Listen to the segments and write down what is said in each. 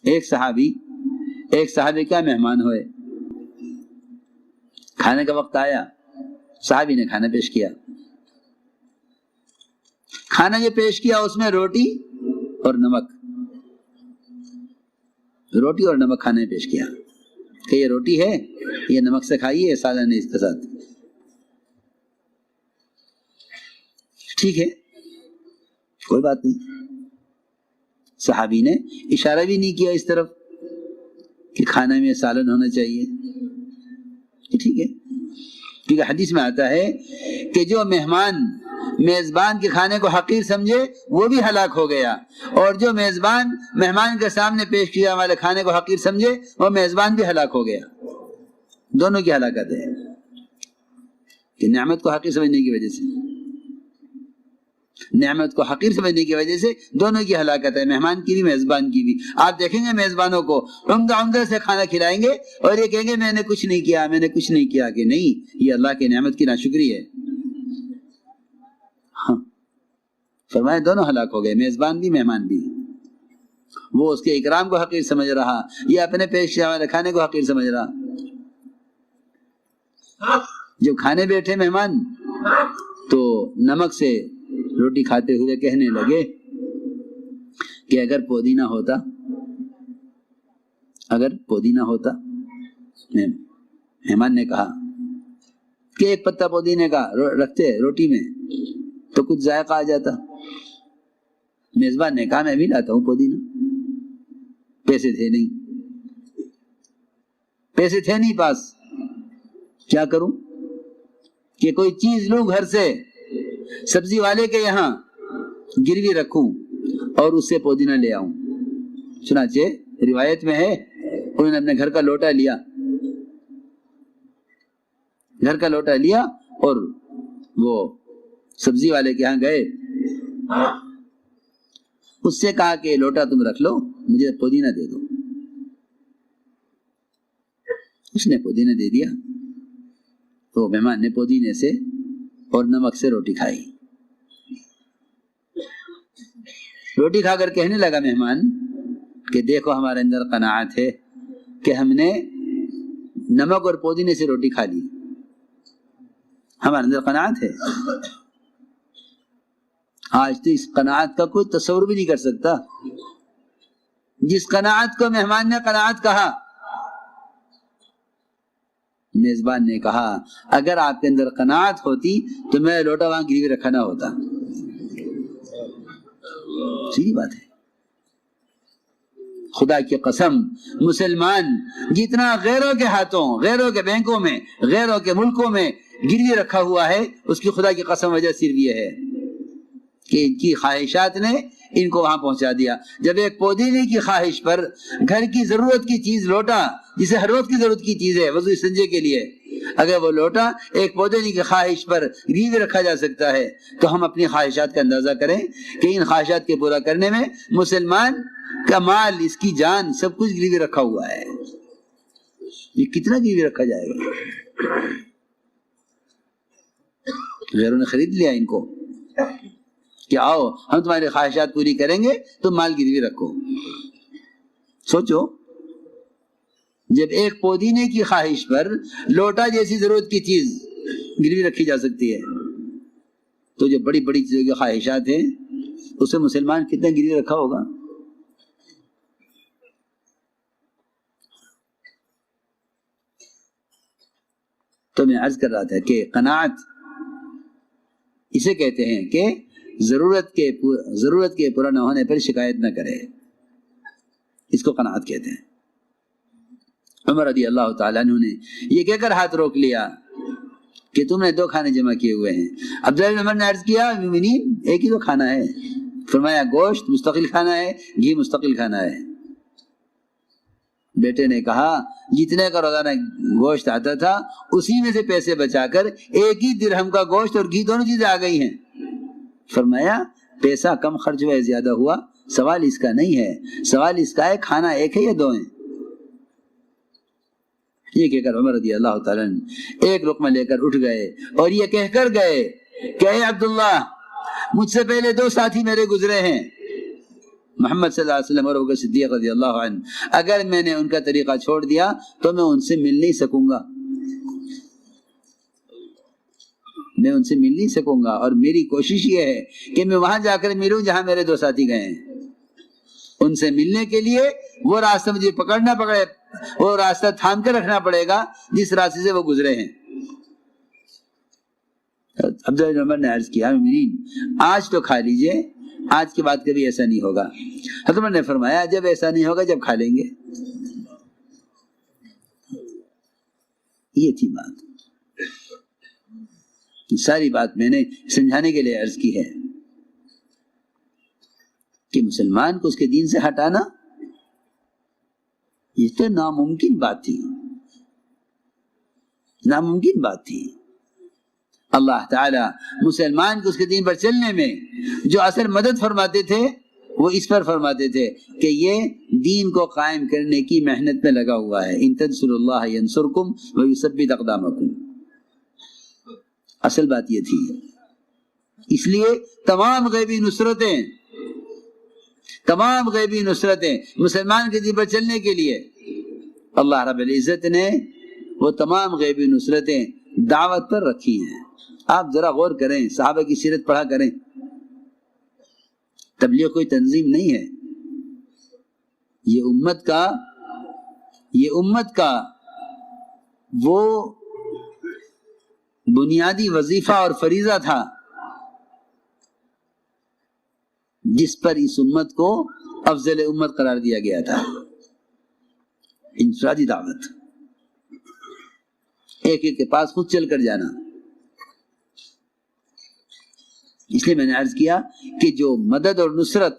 ایک صحابی کا مہمان ہوئے، کھانے کا وقت آیا، صحابی نے کھانا پیش کیا، کھانا جو پیش کیا اس میں روٹی اور نمک کھانے پیش کیا کہ یہ روٹی ہے، یہ نمک سے کھائیے، سالن ہے اس کے ساتھ۔ ٹھیک ہے، کوئی بات نہیں، صحابی نے اشارہ بھی نہیں کیا اس طرف کہ کھانے میں سالن ہونا چاہیے، ٹھیک ہے، کیونکہ حدیث میں آتا ہے کہ جو مہمان میزبان کے کھانے کو حقیر سمجھے وہ بھی ہلاک ہو گیا، اور جو میزبان مہمان کے سامنے پیش کیا والے کھانے کو حقیر سمجھے وہ میزبان بھی ہلاک ہو گیا۔ دونوں کی ہلاکت ہے کہ نعمت کو حقیر سمجھنے کی وجہ سے دونوں کی ہلاکت ہے، مہمان کی بھی میزبان کی بھی۔ آپ دیکھیں گے میزبانوں کو عمدہ سے کھانا کھلائیں گے اور یہ کہیں گے میں نے کچھ نہیں کیا کہ نہیں، یہ اللہ کی نعمت کی ناشکری ہے۔ فرمایا دونوں ہلاک ہو گئے، میزبان بھی مہمان بھی۔ وہ اس کے اکرام کو حقیر سمجھ رہا، یہ اپنے پیش کیا والے کھانے کو حقیر سمجھ رہا۔ جب کھانے بیٹھے مہمان تو نمک سے روٹی کھاتے ہوئے کہنے لگے کہ اگر پودینہ ہوتا، مہمان نے کہا کہ ایک پتا پودینے کا رکھتے روٹی میں تو کچھ ذائقہ آ جاتا۔ میزبان نے کہا میں بھی لاتا ہوں پودینہ، پیسے تھے نہیں پاس، کیا کروں کہ کوئی چیز لوں گھر سے، سبزی والے کے یہاں گروی رکھوں اور اس سے پودینہ لے آؤں۔ چنانچہ روایت میں ہے انہوں نے اپنے گھر کا لوٹا لیا اور وہ سبزی والے کے یہاں گئے، اس سے کہا کہ لوٹا تم رکھ لو، مجھے پودینہ دے دو۔ اس نے پودینہ دے دیا تو مہمان نے پودینے سے اور نمک سے روٹی کھائی۔ روٹی کھا کر کہنے لگا مہمان کہ دیکھو ہمارے اندر قناعت ہے کہ ہم نے نمک اور پودینے سے روٹی کھا لی، ہمارے اندر قناعت ہے۔ آج تو اس قناعت کا کوئی تصور بھی نہیں کر سکتا، جس قناعت کو مہمان نے قناعت کہا۔ میزبان نے کہا اگر آپ کے اندر قناعت ہوتی تو میں لوٹا وہاں گروی رکھا نہ ہوتا۔ سیدھی بات ہے، خدا کی قسم مسلمان جتنا غیروں کے ہاتھوں، غیروں کے بینکوں میں، غیروں کے ملکوں میں گروی رکھا ہوا ہے، اس کی خدا کی قسم وجہ صرف یہ ہے کہ ان کی خواہشات نے ان کو وہاں پہنچا دیا۔ جب ایک پودینے کی خواہش پر گھر کی ضرورت کی چیز لوٹا، جسے ہر روز کی ضرورت کی چیز ہے وضو استنجے کے لیے، اگر وہ لوٹا ایک پودینے کی خواہش پر گروی رکھا جا سکتا ہے تو ہم اپنی خواہشات کا اندازہ کریں کہ ان خواہشات کے پورا کرنے میں مسلمان کا مال، اس کی جان، سب کچھ گروی رکھا ہوا ہے۔ یہ کتنا گروی رکھا جائے گا؟ غیروں نے خرید لیا ان کو کہ آؤ ہم تمہاری خواہشات پوری کریں گے، تم مال گروی رکھو۔ سوچو جب ایک پودینے کی خواہش پر لوٹا جیسی ضرورت کی چیز گروی رکھی جا سکتی ہے تو جو بڑی بڑی چیزوں کی خواہشات ہیں اسے مسلمان کتنا گروی رکھا ہوگا؟ تو میں عرض کر رہا تھا کہ قناعت اسے کہتے ہیں کہ ضرورت کے پورا نہ ہونے پر شکایت نہ کرے، اس کو قناعت کہتے ہیں۔ عمر رضی اللہ تعالیٰ عنہ نے یہ کہہ کر ہاتھ روک لیا کہ تم نے 2 کھانے جمع کیے ہوئے ہیں۔ عبداللہ بن عمر نے عرض کیا مومنین ایک ہی تو کھانا ہے۔ فرمایا گوشت مستقل کھانا ہے، گھی مستقل کھانا ہے۔ بیٹے نے کہا جتنے کا روزانہ گوشت آتا تھا اسی میں سے پیسے بچا کر 1 ہی درہم کا گوشت اور گھی دونوں چیزیں آ گئی ہیں۔ فرمایا پیسہ کم خرچ ہوا ہے زیادہ ہوا، سوال اس کا نہیں ہے، سوال اس کا ہے کھانا ایک ہے یا 2 ہیں۔ یہ کہہ کر عمر رضی اللہ تعالیٰ عنہ ایک لقمہ لے کر اٹھ گئے اور یہ کہہ کر گئے کہ اے عبداللہ مجھ سے پہلے 2 ساتھی میرے گزرے ہیں، محمد صلی اللہ علیہ وسلم اور ابو بکر صدیق رضی اللہ عنہ، اگر میں نے ان کا طریقہ چھوڑ دیا تو میں ان سے مل نہیں سکوں گا، میں ان سے مل نہیں سکوں گا، اور میری کوشش یہ ہے کہ میں وہاں جا کر ملوں جہاں میرے دو ساتھی گئے ہیں۔ ان سے ملنے کے لیے وہ راستہ مجھے پکڑنا پڑے، وہ راستہ تھام کر رکھنا پڑے گا جس راستے سے وہ گزرے ہیں۔ عبداللہ بن عمر نے عرض کیا مومنین آج تو کھا لیجئے، آج کے بعد کبھی ایسا نہیں ہوگا۔ حضرت عمر نے فرمایا جب ایسا نہیں ہوگا جب کھا لیں گے۔ یہ تھی بات، ساری بات میں نے سمجھانے کے لیے عرض کی ہے کہ مسلمان کو اس کے دین سے ہٹانا یہ تو ناممکن بات تھی، ناممکن بات تھی۔ اللہ تعالی مسلمان کو اس کے دین پر چلنے میں جو اثر مدد فرماتے تھے وہ اس پر فرماتے تھے کہ یہ دین کو قائم کرنے کی محنت میں لگا ہوا ہے۔ ان تنصروا اللہ ینصرکم ویثبت اقدامکم، اصل بات یہ تھی۔ اس لیے تمام غیبی نصرتیں مسلمان کے دین پر چلنے کے لیے اللہ رب العزت نے وہ تمام غیبی نصرتیں دعوت پر رکھی ہیں۔ آپ ذرا غور کریں، صحابہ کی سیرت پڑھا کریں، تبلیغ کوئی تنظیم نہیں ہے، یہ امت کا وہ بنیادی وظیفہ اور فریضہ تھا جس پر اس امت کو افضل امت قرار دیا گیا تھا۔ انفرادی دعوت، ایک ایک کے پاس خود چل کر جانا۔ اس لیے میں نے عرض کیا کہ جو مدد اور نصرت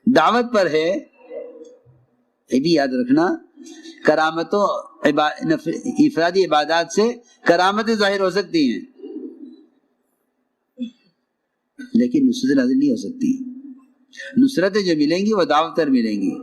دعوت پر ہے، یہ بھی یاد رکھنا، کرامتوں افرادی عبادات سے کرامتیں ظاہر ہو سکتی ہیں لیکن نصرت نازل نہیں ہو سکتی۔ نصرتیں جو ملیں گی وہ دعوت پر ملیں گی،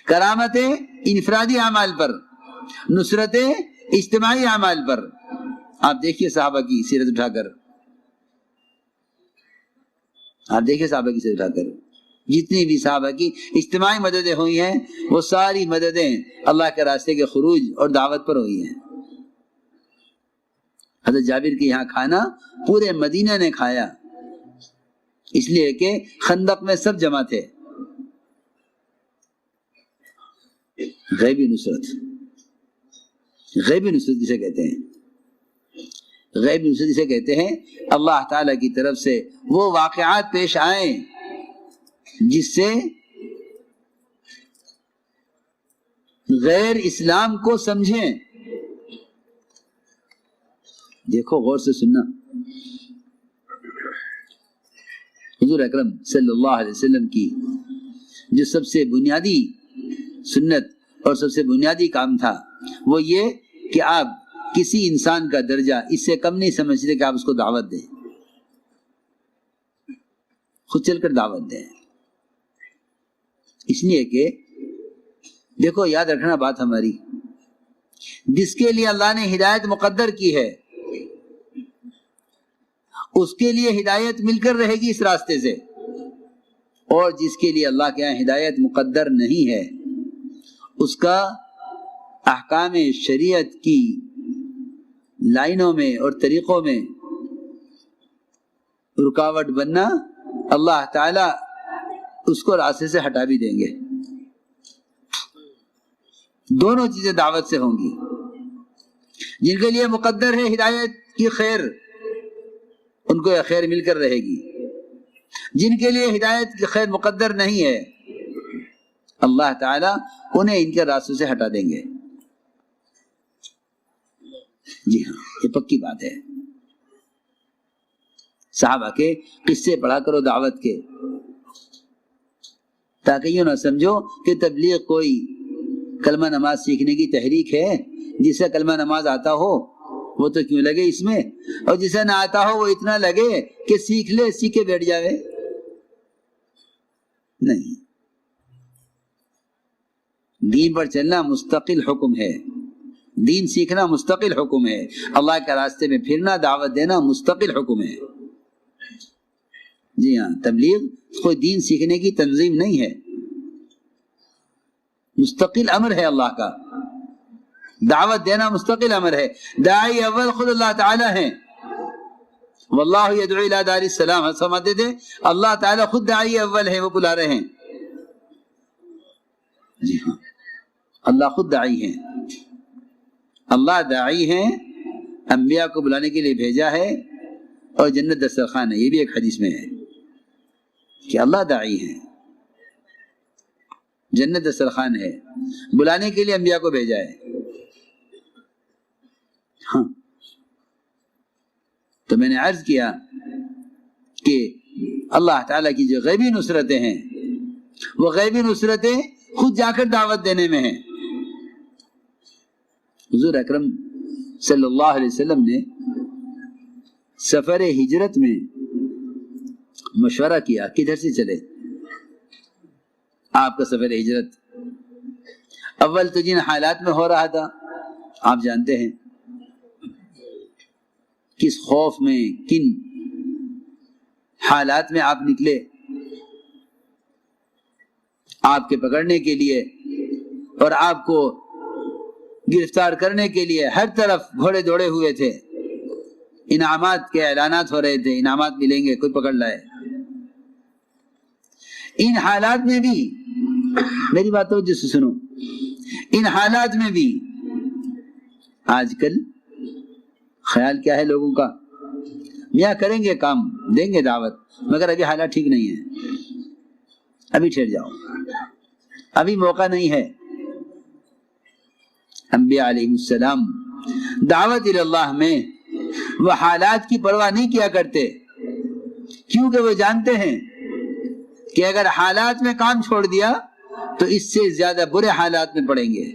کرامتیں انفرادی اعمال پر، نصرتیں اجتماعی اعمال پر۔ آپ دیکھیے صحابہ کی سیرت اٹھا کر، جتنی بھی صحابہ کی اجتماعی مددیں ہوئی ہیں وہ ساری مددیں اللہ کے راستے کے خروج اور دعوت پر ہوئی ہیں۔ حضرت جابر کے یہاں کھانا پورے مدینہ نے کھایا، اس لیے کہ خندق میں سب جمع تھے۔ غیبی نصرت جسے کہتے ہیں، غیبی نصرت جسے کہتے ہیں اللہ تعالی کی طرف سے وہ واقعات پیش آئیں جس سے غیر اسلام کو سمجھیں۔ دیکھو غور سے سننا، حضور اکرم صلی اللہ علیہ وسلم کی جو سب سے بنیادی سنت اور سب سے بنیادی کام تھا وہ یہ کہ آپ کسی انسان کا درجہ اس سے کم نہیں سمجھتے کہ آپ اس کو دعوت دیں، خود چل کر دعوت دیں۔ اس لیے کہ دیکھو یاد رکھنا بات ہماری، جس کے لیے اللہ نے ہدایت مقدر کی ہے اس کے لیے ہدایت مل کر رہے گی اس راستے سے، اور جس کے لیے اللہ کے یہاں ہدایت مقدر نہیں ہے اس کا احکام شریعت کی لائنوں میں اور طریقوں میں رکاوٹ بننا اللہ تعالی اس کو راستے سے ہٹا بھی دیں گے۔ دونوں چیزیں دعوت سے ہوں گی، جن کے لیے مقدر ہے ہدایت کی خیر ان کو یہ خیر مل کر رہے گی، جن کے لیے ہدایت کی خیر مقدر نہیں ہے اللہ تعالی انہیں ان کے راستوں سے ہٹا دیں گے۔ جی ہاں، یہ پکی بات ہے۔ صحابہ کے قصے پڑھا کرو دعوت کے، تاکہ یوں نہ سمجھو کہ تبلیغ کوئی کلمہ نماز سیکھنے کی تحریک ہے، جسے کلمہ نماز آتا ہو وہ تو کیوں لگے اس میں، اور جسے نہ آتا ہو وہ اتنا لگے کہ سیکھ لے، سیکھ کے بیٹھ جاوے۔ نہیں، دین پر چلنا مستقل حکم ہے، دین سیکھنا مستقل حکم ہے، اللہ کے راستے میں پھرنا دعوت دینا مستقل حکم ہے۔ جی ہاں، تبلیغ کوئی دین سیکھنے کی تنظیم نہیں ہے، مستقل امر ہے اللہ کا، دعوت دینا مستقل امر ہے۔ داعی اول خود اللہ تعالی ہیں، واللہ یدعو الی دار السلام، فرماتے تھے اللہ تعالی خود داعی اول ہے، وہ بلا رہے ہیں۔ جی ہاں، اللہ خود داعی ہیں، اللہ داعی ہیں، انبیاء کو بلانے کے لیے بھیجا ہے، اور جنت دسترخوان ہے، یہ بھی ایک حدیث میں ہے کہ اللہ داعی ہیں، جنت دسترخوان ہے، بلانے کے لیے انبیاء کو بھیجا ہے۔ ہاں، تو میں نے عرض کیا کہ اللہ تعالیٰ کی جو غیبی نصرتیں ہیں، وہ غیبی نصرتیں خود جا کر دعوت دینے میں ہیں۔ حضور اکرم صلی اللہ علیہ وسلم نے سفر ہجرت میں مشورہ کیا کدھر سے چلے۔ آپ کا سفر ہجرت اول تو جن حالات میں ہو رہا تھا آپ جانتے ہیں، کس خوف میں، کن حالات میں آپ نکلے، آپ کے پکڑنے کے لیے اور آپ کو گرفتار کرنے کے لیے ہر طرف گھوڑے دوڑے ہوئے تھے، انعامات کے اعلانات ہو رہے تھے، انعامات ملیں گے، کوئی پکڑ لائے۔ ان حالات میں بھی میری بات توجہ سے سنو، ان حالات میں بھی آج کل خیال کیا ہے لوگوں کا، میاں کریں گے کام، دیں گے دعوت، مگر ابھی حالات ٹھیک نہیں ہے، ابھی ٹھہر جاؤ، ابھی موقع نہیں ہے۔ انبیاء علیہ السلام دعوت اللہ میں وہ حالات کی پرواہ نہیں کیا کرتے، کیونکہ وہ جانتے ہیں کہ اگر حالات میں کام چھوڑ دیا تو اس سے زیادہ برے حالات میں پڑیں گے۔